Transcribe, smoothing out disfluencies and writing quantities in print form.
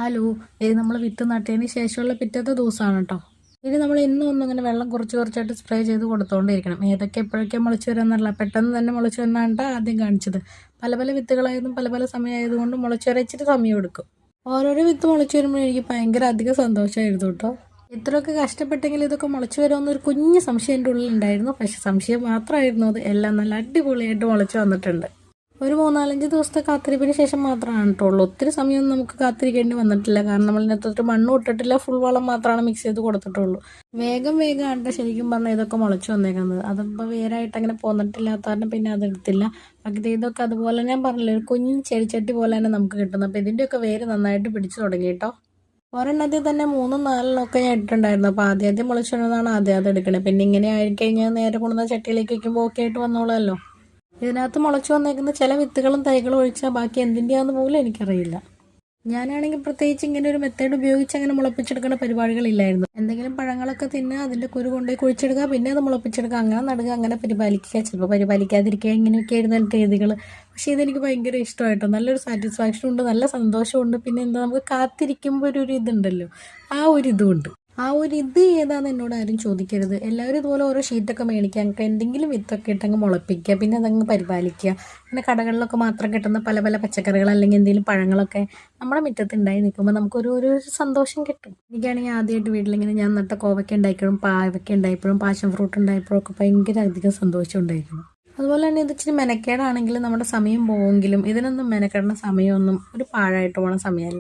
Hello. ഇത് നമ്മൾ വിത്ത് നട്ടതിന് ശേഷമുള്ള പിറ്റത്തെ ദിവസമാണ് കേട്ടോ. ഇനി നമ്മൾ എന്നും ഒന്നും ഇങ്ങനെ വെള്ളം കുറച്ച് കുറച്ചായിട്ട് സ്പ്രേ ചെയ്ത് കൊടുത്തോണ്ടിരിക്കണം. ഏതൊക്കെ എപ്പോഴൊക്കെ മുളച്ച് വരാമെന്നല്ല, പെട്ടെന്ന് തന്നെ മുളച്ച് വന്നാണ് ആദ്യം കാണിച്ചത്. പല പല വിത്തുകളായതും പല പല സമയമായതുകൊണ്ട് മുളച്ച് വരാൻ ഇച്ചിരി സമയം എടുക്കും. ഓരോരോ വിത്ത് മുളച്ച് വരുമ്പോൾ എനിക്ക് ഭയങ്കര അധികം സന്തോഷമായിരുന്നു കേട്ടോ. ഇത്രയൊക്കെ കഷ്ടപ്പെട്ടെങ്കിൽ ഇതൊക്കെ മുളച്ച് വരുമെന്നൊരു കുഞ്ഞ് സംശയം എൻ്റെ ഉള്ളിൽ ഉണ്ടായിരുന്നു. പക്ഷെ സംശയം മാത്രമായിരുന്നു അത്. എല്ലാം നല്ല അടിപൊളിയായിട്ട് മുളച്ച് വന്നിട്ടുണ്ട്. ഒരു 3-4 ദിവസത്തെ കാത്തിരിപ്പിന് ശേഷം മാത്രമാണ് കേട്ടോ ഉള്ളൂ. ഒത്തിരി സമയമൊന്നും നമുക്ക് കാത്തിരിക്കേണ്ടി വന്നിട്ടില്ല. കാരണം നമ്മൾ ഇതിനകത്തൊട്ട് മണ്ണ് ഇട്ടിട്ടില്ല, ഫുൾ വളം മാത്രമാണ് മിക്സ് ചെയ്ത് കൊടുത്തിട്ടുള്ളൂ. വേഗം വേഗമാണ് ശരിക്കും പറഞ്ഞാൽ ഇതൊക്കെ മുളച്ച് വന്നേക്കുന്നത്. അതിപ്പോൾ വേരായിട്ട് അങ്ങനെ പോന്നിട്ടില്ലാത്ത കാരണം പിന്നെ അതെടുത്തില്ല. പകുതി ഇതൊക്കെ അതുപോലെ ഞാൻ പറഞ്ഞില്ല, ഒരു കുഞ്ഞ് ചെടിച്ചട്ടി പോലെ തന്നെ നമുക്ക് കിട്ടുന്നത്. അപ്പോൾ ഇതിൻ്റെയൊക്കെ വേര് നന്നായിട്ട് പിടിച്ചു തുടങ്ങി കേട്ടോ. ഒരെണ്ണത്തിൽ തന്നെ 3-4 ഞാൻ ഇട്ടിട്ടുണ്ടായിരുന്നു. അപ്പോൾ ആദ്യം മുളച്ച് വന്നതാണ് ആദ്യം എടുക്കണേ. പിന്നെ ഇങ്ങനെ ആയിക്കഴിഞ്ഞാൽ നേരെ കൊണ്ടുവന്ന ചട്ടിയിലേക്ക് വയ്ക്കുമ്പോൾ ഓക്കെ ആയിട്ട് വന്നോളല്ലോ. ഇതിനകത്ത് മുളച്ചു വന്നേക്കുന്ന ചില വിത്തുകളും തൈകളും ഒഴിച്ചാൽ ബാക്കി എന്തിൻ്റെയാണെന്ന് പോലും എനിക്കറിയില്ല. ഞാനാണെങ്കിൽ പ്രത്യേകിച്ച് ഇങ്ങനെ ഒരു മെത്തേഡ് ഉപയോഗിച്ച് അങ്ങനെ മുളപ്പിച്ചെടുക്കുന്ന പരിപാടികളില്ലായിരുന്നു. എന്തെങ്കിലും പഴങ്ങളൊക്കെ തിന്നുക, അതിൻ്റെ കുരു കൊണ്ടുപോയി കുഴിച്ചെടുക്കുക, പിന്നെ അത് മുളപ്പിച്ചെടുക്കുക, അങ്ങനെ നടുക, അങ്ങനെ പരിപാലിക്കുക. ചിലപ്പോൾ പരിപാലിക്കാതിരിക്കുക, ഇങ്ങനെയൊക്കെ ആയിരുന്നു എൻ്റെ രീതികൾ. പക്ഷേ ഇതെനിക്ക് ഭയങ്കര ഇഷ്ടമായിട്ടോ. നല്ലൊരു സാറ്റിസ്ഫാക്ഷൻ ഉണ്ട്, നല്ല സന്തോഷമുണ്ട്. പിന്നെ എന്താ, നമുക്ക് കാത്തിരിക്കുമ്പോൾ ഒരു ഇതുണ്ടല്ലോ, ആ ഒരു ഇതുമുണ്ട്. ആ ഒരു ഇത് ഏതാന്ന് എന്നോട് ആരും ചോദിക്കരുത്. എല്ലാവരും ഇതുപോലെ ഓരോ ഷീറ്റൊക്കെ മേടിക്കുക, നമുക്ക് എന്തെങ്കിലും വിത്തൊക്കെ ഇട്ടങ്ങ് മുളപ്പിക്കുക, പിന്നെ അതങ്ങ് പരിപാലിക്കുക. പിന്നെ കടകളിലൊക്കെ മാത്രം കിട്ടുന്ന പല പല പച്ചക്കറികൾ അല്ലെങ്കിൽ എന്തെങ്കിലും പഴങ്ങളൊക്കെ നമ്മുടെ മുറ്റത്ത് ഉണ്ടായി നിൽക്കുമ്പോൾ നമുക്കൊരു സന്തോഷം കിട്ടും. എനിക്കാണെങ്കിൽ ആദ്യമായിട്ട് വീട്ടിലിങ്ങനെ ഞാൻ നട്ട കോവയ്ക്ക ഉണ്ടായപ്പോഴും പാവയ്ക്ക ഉണ്ടായപ്പോഴും പാഷൻ ഫ്രൂട്ട് ഉണ്ടായപ്പോഴും ഒക്കെ ഭയങ്കര അധികം സന്തോഷം ഉണ്ടായിരുന്നു. അതുപോലെ തന്നെ ഇത് ഇച്ചിരി മെനക്കേടാണെങ്കിലും നമ്മുടെ സമയം പോവെങ്കിലും ഇതിനൊന്നും മെനക്കെടുന്ന സമയമൊന്നും ഒരു പാഴായിട്ട് പോകണ സമയമല്ല.